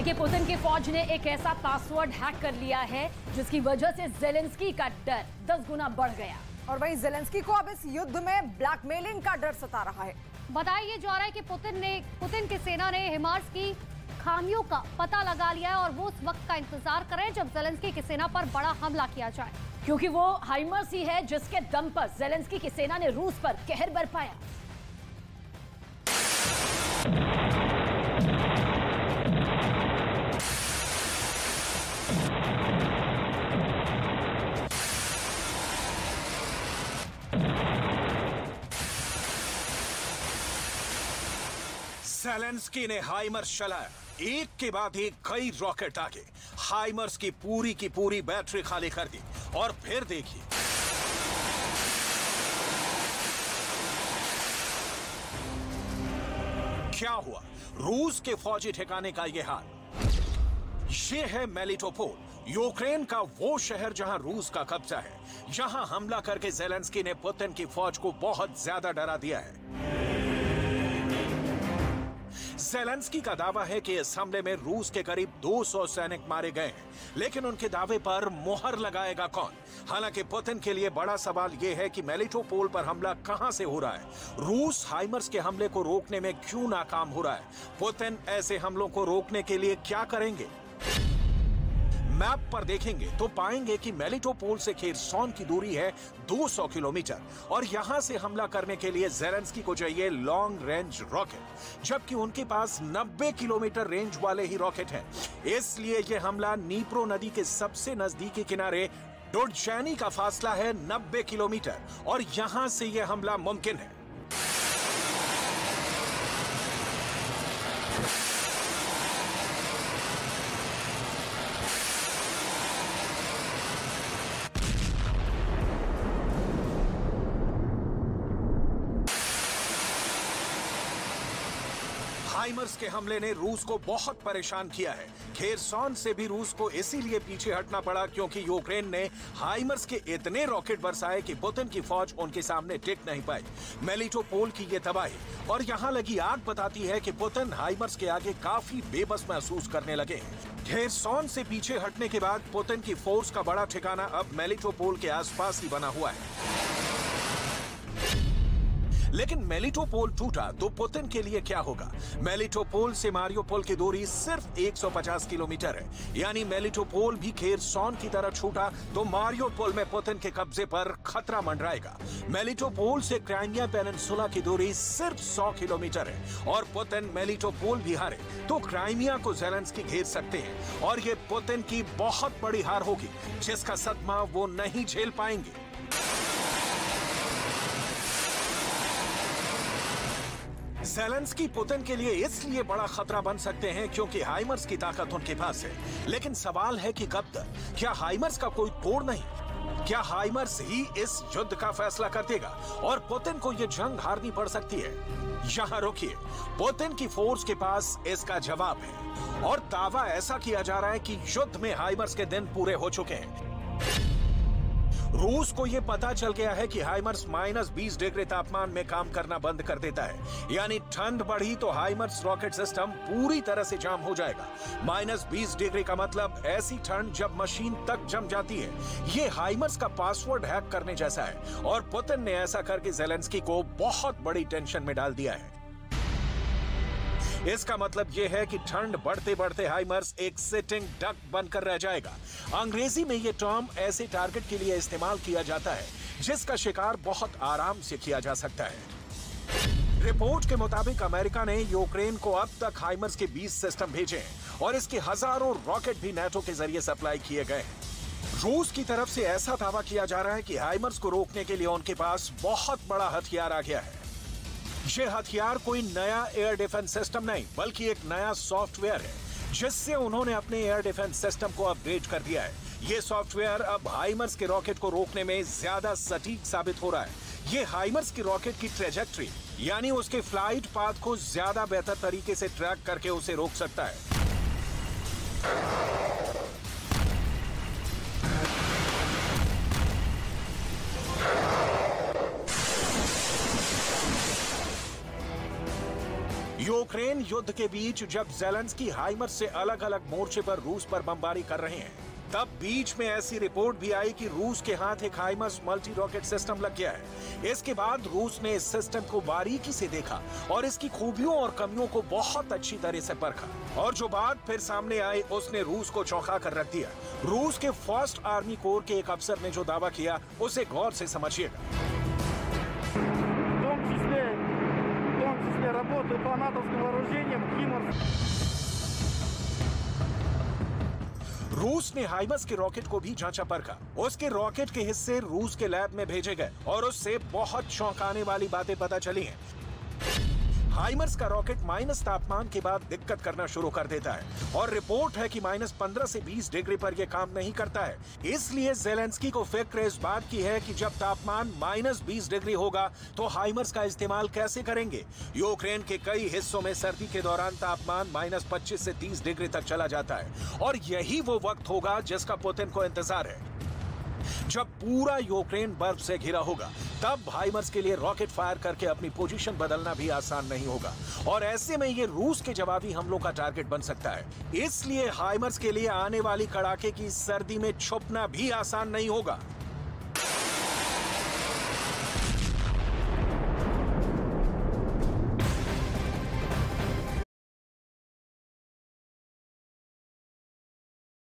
देखिए, पुतिन की फौज ने एक ऐसा पासवर्ड हैक कर लिया है जिसकी वजह से ज़ेलेंस्की का डर 10 गुना बढ़ गया। और वहीं ज़ेलेंस्की को अब इस युद्ध में ब्लैकमेलिंग का डर सता रहा है। बताया जा रहा है कि पुतिन की सेना ने हिमार्स की खामियों का पता लगा लिया है और वो उस वक्त का इंतजार कर रहे हैं जब ज़ेलेंस्की की सेना पर बड़ा हमला किया जाए, क्योंकि वो हाइमर्स ही है जिसके दम पर ज़ेलेंस्की की सेना ने रूस पर कहर बरपाया। ज़ेलेंस्की ने हाइमर्स चलाया, एक के बाद एक कई रॉकेट आगे हाइमर्स की पूरी बैटरी खाली कर दी। और फिर देखिए, क्या हुआ। रूस के फौजी ठिकाने का यह हाल। ये है मेलिटोपोल, यूक्रेन का वो शहर जहां रूस का कब्जा है। यहां हमला करके ज़ेलेंस्की ने पुतिन की फौज को बहुत ज्यादा डरा दिया है। ज़ेलेंस्की का दावा है कि इस हमले में रूस के करीब 200 सैनिक मारे गए हैं, लेकिन उनके दावे पर मुहर लगाएगा कौन? हालांकि पुतिन के लिए बड़ा सवाल यह है कि मेलिटोपोल पर हमला कहां से हो रहा है। रूस हाइमर्स के हमले को रोकने में क्यों नाकाम हो रहा है? पुतिन ऐसे हमलों को रोकने के लिए क्या करेंगे? मैप पर देखेंगे तो पाएंगे कि मेलिटोपोल से खेरसॉन की दूरी है 200 किलोमीटर और यहां से हमला करने के लिए ज़ेलेंस्की को चाहिए लॉन्ग रेंज रॉकेट, जबकि उनके पास 90 किलोमीटर रेंज वाले ही रॉकेट हैं। इसलिए यह हमला नीप्रो नदी के सबसे नजदीकी किनारे डोडचैनी का फासला है 90 किलोमीटर और यहां से यह हमला मुमकिन है। हाइमर्स के हमले ने रूस को बहुत परेशान किया है। खेरसॉन से भी रूस को इसीलिए पीछे हटना पड़ा क्योंकि यूक्रेन ने हाइमर्स के इतने रॉकेट बरसाए कि पुतिन की फौज उनके सामने टिक नहीं पाई। मेलिटोपोल की ये तबाही और यहाँ लगी आग बताती है कि पुतिन हाइमर्स के आगे काफी बेबस महसूस करने लगे हैं। खेरसॉन से पीछे हटने के बाद पुतिन की फोर्स का बड़ा ठिकाना अब मेलिटोपोल के आसपास ही बना हुआ है। लेकिन मेलिटोपोल टूटा तो पुतिन के लिए क्या होगा? मेलिटोपोल से मारियोपोल की दूरी सिर्फ 150 किलोमीटर है, यानी मेलिटोपोल भी खेरसॉन की तरह छूटा तो मारियोपोल में पुतिन के कब्जे पर खतरा मंडराएगा। मेलिटोपोल से क्राइमिया पेनिनसुला की दूरी सिर्फ 100 किलोमीटर है और पुतिन मेलिटोपोल भी हारे तो क्राइमिया को ज़ेलेंस्की घेर सकते हैं और ये पुतिन की बहुत बड़ी हार होगी जिसका सदमा वो नहीं झेल पाएंगे। ज़ेलेंस्की पुतिन के लिए इसलिए बड़ा खतरा बन सकते हैं क्योंकि हाइमर्स की ताकत उनके पास है, लेकिन सवाल है कि कब तक? क्या हाइमर्स का कोई तोड़ नहीं? क्या हाइमर्स ही इस युद्ध का फैसला कर देगा और पुतिन को यह जंग हारनी पड़ सकती है? यहाँ रुकिए, पुतिन की फोर्स के पास इसका जवाब है और दावा ऐसा किया जा रहा है कि युद्ध में हाइमर्स के दिन पूरे हो चुके हैं। रूस को यह पता चल गया है कि हाइमर्स -20 डिग्री तापमान में काम करना बंद कर देता है, यानी ठंड बढ़ी तो हाइमर्स रॉकेट सिस्टम पूरी तरह से जाम हो जाएगा। -20 डिग्री का मतलब ऐसी ठंड जब मशीन तक जम जाती है। यह हाइमर्स का पासवर्ड हैक करने जैसा है और पुतिन ने ऐसा करके ज़ेलेंस्की को बहुत बड़ी टेंशन में डाल दिया है। इसका मतलब यह है कि ठंड बढ़ते बढ़ते हाइमर्स एक सिटिंग डक बनकर रह जाएगा। अंग्रेजी में यह टर्म ऐसे टारगेट के लिए इस्तेमाल किया जाता है जिसका शिकार बहुत आराम से किया जा सकता है। रिपोर्ट के मुताबिक अमेरिका ने यूक्रेन को अब तक हाइमर्स के 20 सिस्टम भेजे हैं और इसके हजारों रॉकेट भी नेटो के जरिए सप्लाई किए गए हैं। रूस की तरफ से ऐसा दावा किया जा रहा है कि हाइमर्स को रोकने के लिए उनके पास बहुत बड़ा हथियार आ गया है। यह हथियार कोई नया एयर डिफेंस सिस्टम नहीं बल्कि एक नया सॉफ्टवेयर है जिससे उन्होंने अपने एयर डिफेंस सिस्टम को अपग्रेड कर दिया है। यह सॉफ्टवेयर अब हाइमर्स के रॉकेट को रोकने में ज्यादा सटीक साबित हो रहा है। यह हाइमर्स की रॉकेट की ट्रेजेक्ट्री यानी उसके फ्लाइट पाथ को ज्यादा बेहतर तरीके से ट्रैक करके उसे रोक सकता है। यूक्रेन युद्ध के बीच जब ज़ेलेंस्की हाइमर्स से अलग अलग मोर्चे पर रूस पर बमबारी कर रहे हैं, तब बीच में ऐसी रिपोर्ट भी आई कि रूस के हाथ एक हाइमर्स मल्टी रॉकेट सिस्टम लग गया है। इसके बाद रूस ने इस सिस्टम को बारीकी से देखा और इसकी खूबियों और कमियों को बहुत अच्छी तरह से परखा, और जो बात फिर सामने आई उसने रूस को चौंका कर रख दिया। रूस के फर्स्ट आर्मी कोर के एक अफसर ने जो दावा किया उसे गौर से समझिएगा। работают по натовским вооружениям «Химарс». रूस ने हाइमर्स के रॉकेट को भी जांचा परखा। उसके रॉकेट के हिस्से रूस के लैब में भेजे गए और उससे बहुत चौंकाने वाली बातें पता चली हैं। हाइमर्स का रॉकेट माइनस तापमान के बाद दिक्कत करना शुरू कर देता है और रिपोर्ट है कि माइनस 15 से 20 डिग्री पर यह काम नहीं करता है। इसलिए ज़ेलेंस्की को फिक्र इस बात की है कि जब तापमान माइनस 20 डिग्री होगा तो हाइमर्स का इस्तेमाल कैसे करेंगे। यूक्रेन के कई हिस्सों में सर्दी के दौरान तापमान माइनस 25 से 30 डिग्री तक चला जाता है और यही वो वक्त होगा जिसका पुतिन को इंतजार है। जब पूरा यूक्रेन बर्फ से घिरा होगा तब हाइमर्स के लिए रॉकेट फायर करके अपनी पोजीशन बदलना भी आसान नहीं होगा और ऐसे में ये रूस के जवाबी हमलों का टारगेट बन सकता है। इसलिए हाइमर्स के लिए आने वाली कड़ाके की सर्दी में छुपना भी आसान नहीं होगा।